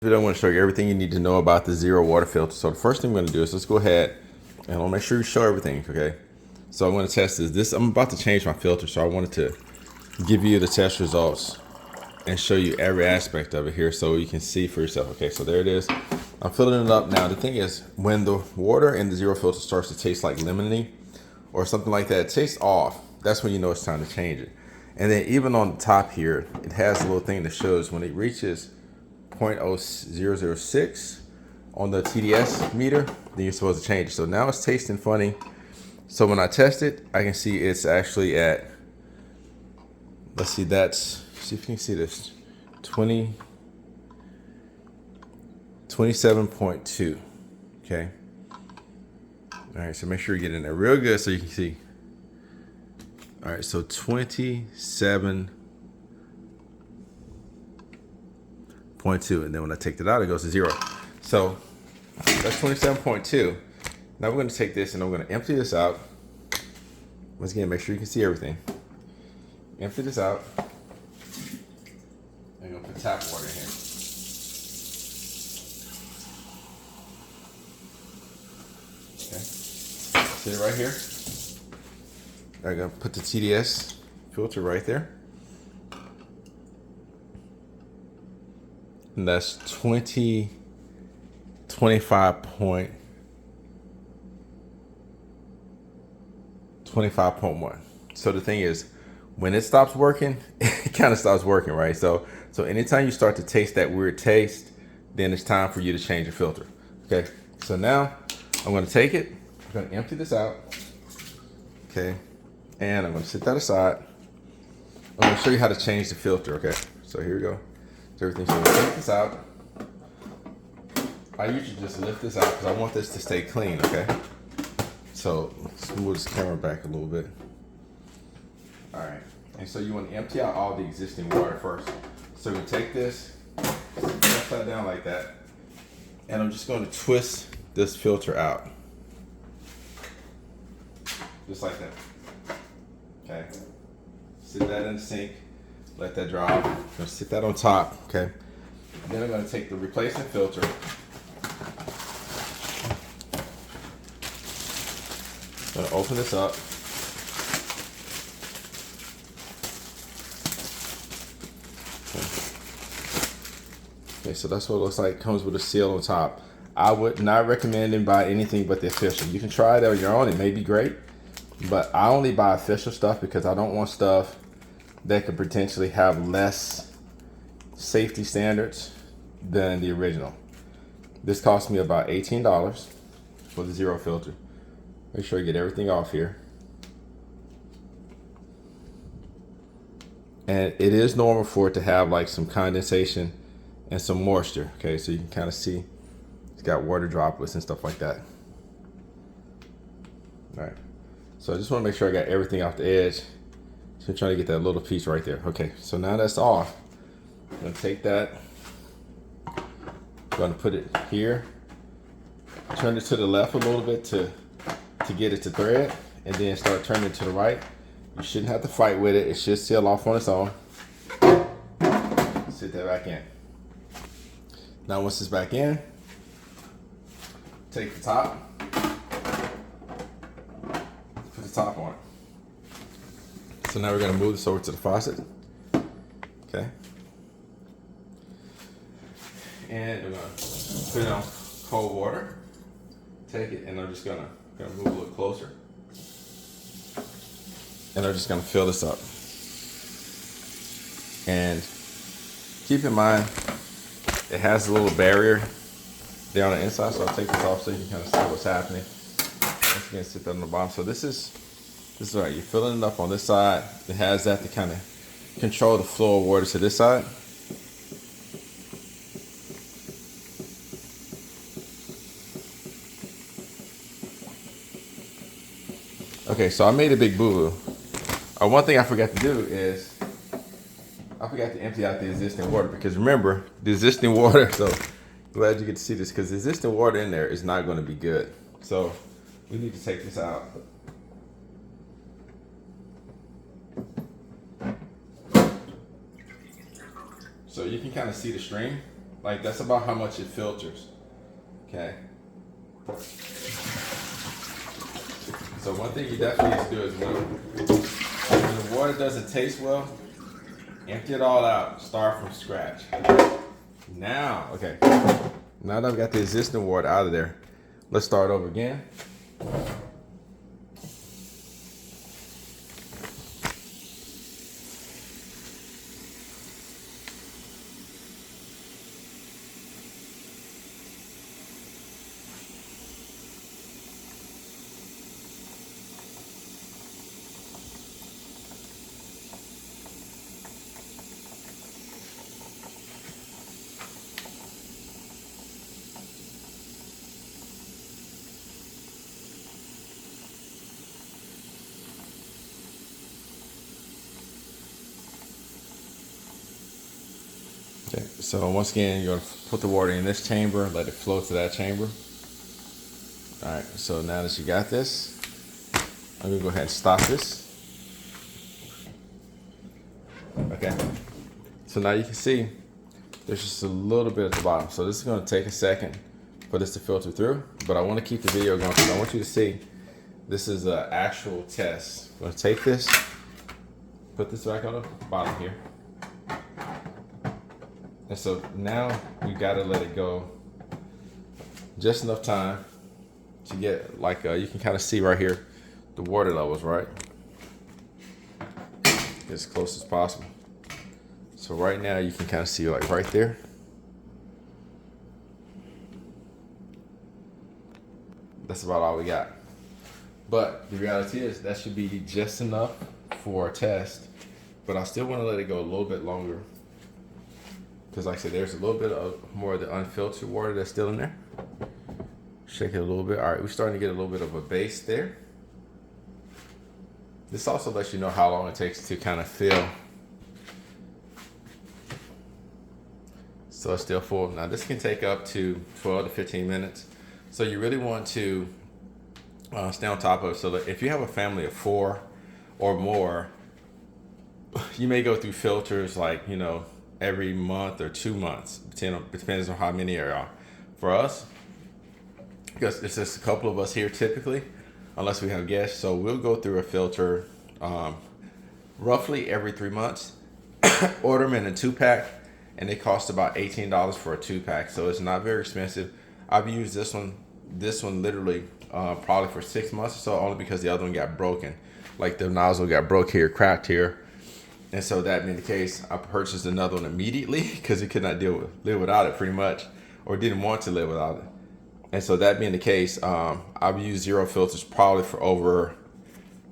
I want to show you everything you need to know about the zero water filter. So the first thing I'm going to do is let's go ahead and I'll make sure you show everything, okay? So I'm going to test this. I'm about to change my filter, so I wanted to give you the test results and show you every aspect of it here so you can see for yourself. Okay, so there it is. I'm filling it up now. The thing is, when the water in the zero filter starts to taste like lemony or something like that, it tastes off. That's when you know it's time to change it. And then even on the top here, it has a little thing that shows when it reaches 0.0006 on the TDS meter, then you're supposed to change it. So now it's tasting funny. So when I test it, I can see it's actually at, let's see, see if you can see this, 27.2, okay? All right, so make sure you get in there real good so you can see. All right, so 27.2, and then when I take it out, it goes to 0. So that's 27.2. Now we're going to take this and I'm going to empty this out. Once again, make sure you can see everything. Empty this out. I'm going to put tap water in here. Okay. See it right here? I'm going to put the TDS filter right there. And that's 25.1. So the thing is, when it stops working, it kind of stops working, right? So anytime you start to taste that weird taste, then it's time for you to change your filter. Okay, so now I'm going to take it, I'm going to empty this out, okay, and I'm going to set that aside. I'm going to show you how to change the filter, okay? So here we go. So everything, so I'm going to take this out. I usually just lift this out because I want this to stay clean, okay? So let's move this camera back a little bit. All right, and so you want to empty out all the existing water first. So we take this, upside down like that, and I'm just going to twist this filter out. Just like that, okay? Sit that in the sink, let that dry. I'm gonna sit that on top, okay? Then I'm gonna take the replacement filter, I'm gonna open this up. Okay, so that's what it looks like. Comes with a seal on top. I would not recommend and buy anything but the official. You can try it on your own, it may be great, but I only buy official stuff because I don't want stuff that could potentially have less safety standards than the original. This cost me about $18 for the zero filter. Make sure you get everything off here. And it is normal for it to have like some condensation and some moisture, okay? So you can kind of see it's got water droplets and stuff like that. All right, so I just want to make sure I got everything off the edge. So I'm trying to get that little piece right there. Okay, so now that's off. I'm gonna take that, I'm gonna put it here, turn it to the left a little bit to get it to thread, and then start turning it to the right. You shouldn't have to fight with it. It should seal off on its own. Sit that back in. Now once it's back in, take the top, put the top on it. So now we're gonna move this over to the faucet, okay? And we're gonna put it on cold water, take it, and I'm just gonna move a little closer. And I'm just gonna fill this up. And keep in mind, it has a little barrier there on the inside, so I'll take this off so you can kind of see what's happening. Once again, sit that on the bottom. So this is right, you're filling it up on this side. It has that to kind of control the flow of water to this side. Okay, so I made a big boo-boo. One thing I forgot to do is I forgot to empty out the existing water, because remember, the existing water, so glad you get to see this, because the existing water in there is not going to be good. So we need to take this out. So you can kind of see the stream. Like that's about how much it filters. Okay. So one thing you definitely need to do is when the water doesn't taste well, empty it all out. Start from scratch. Now, okay. Now that I've got the existing water out of there, let's start over again. Okay, so once again, you're gonna put the water in this chamber, let it flow to that chamber. All right, so now that you got this, I'm gonna go ahead and stop this. Okay, so now you can see there's just a little bit at the bottom. So this is gonna take a second for this to filter through, but I wanna keep the video going because I want you to see this is an actual test. I'm gonna take this, put this back on the bottom here. And so now you gotta let it go just enough time to get like, you can kind of see right here, the water levels, right? As close as possible. So right now you can kind of see like right there. That's about all we got. But the reality is that should be just enough for a test, but I still wanna let it go a little bit longer. Because like I said, there's a little bit of more of the unfiltered water that's still in there. Shake it a little bit. All right, we're starting to get a little bit of a base there. This also lets you know how long it takes to kind of fill. So it's still full. Now this can take up to 12 to 15 minutes. So you really want to stay on top of it. So that if you have a family of 4 or more, you may go through filters like, you know, every month or 2 months, depends on how many are. For us, because it's just a couple of us here typically, unless we have guests, so we'll go through a filter roughly every 3 months. Order them in a 2-pack, and they cost about $18 for a 2-pack, so it's not very expensive. I've used this one literally probably for 6 months or so, only because the other one got broken. Like the nozzle got broke here, cracked here. And so that being the case, I purchased another one immediately because it could not live without it pretty much, or didn't want to live without it. And so that being the case, I've used Zero filters probably for over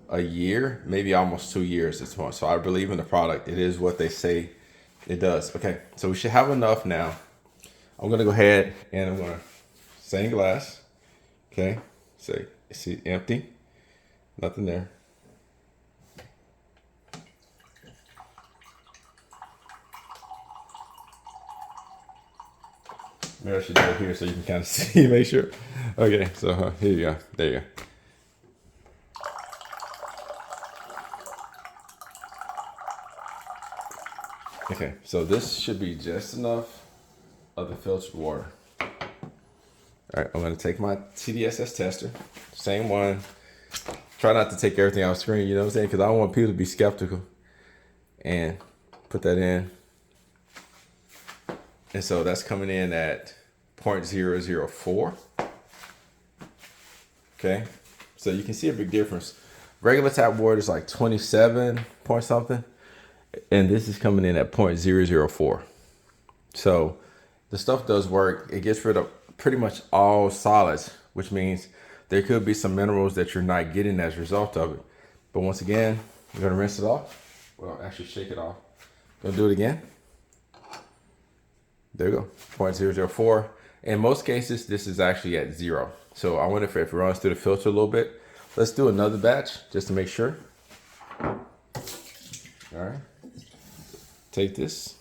a year, maybe almost 2 years this month. So I believe in the product. It is what they say it does. Okay, so we should have enough now. I'm gonna go ahead and I'm gonna same glass. Okay, so see empty, nothing there. Maybe I should do it here so you can kind of see, make sure. Okay, so here you go. There you go. Okay, so this should be just enough of the filtered water. All right, I'm gonna take my TDS tester, same one. Try not to take everything off screen, you know what I'm saying? Because I don't want people to be skeptical. And put that in. And so that's coming in at 0.004. Okay, so you can see a big difference. Regular tap water is like 27 point something, and this is coming in at 0.004. So the stuff does work. It gets rid of pretty much all solids, which means there could be some minerals that you're not getting as a result of it. But once again, we're gonna rinse it off. Well, actually shake it off. Gonna do it again. There you go, 0.004. In most cases, this is actually at 0. So I wonder if it runs through the filter a little bit. Let's do another batch just to make sure. All right, take this.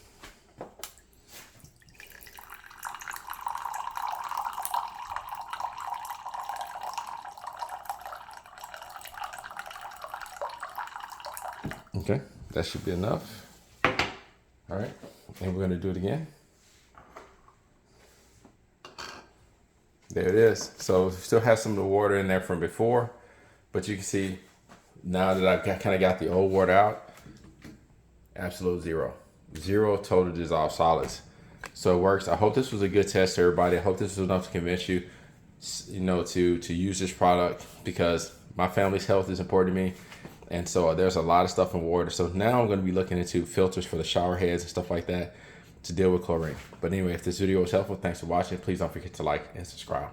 Okay, that should be enough. All right, and we're gonna do it again. There it is. So still has some of the water in there from before, but you can see now that I've kind of got the old water out, absolute zero total dissolved solids. So it works. I hope this was a good test to everybody. I hope this was enough to convince you, to use this product, because my family's health is important to me. And so there's a lot of stuff in water. So now I'm going to be looking into filters for the shower heads and stuff like that to deal with chlorine. But anyway, if this video was helpful, thanks for watching. Please don't forget to like and subscribe.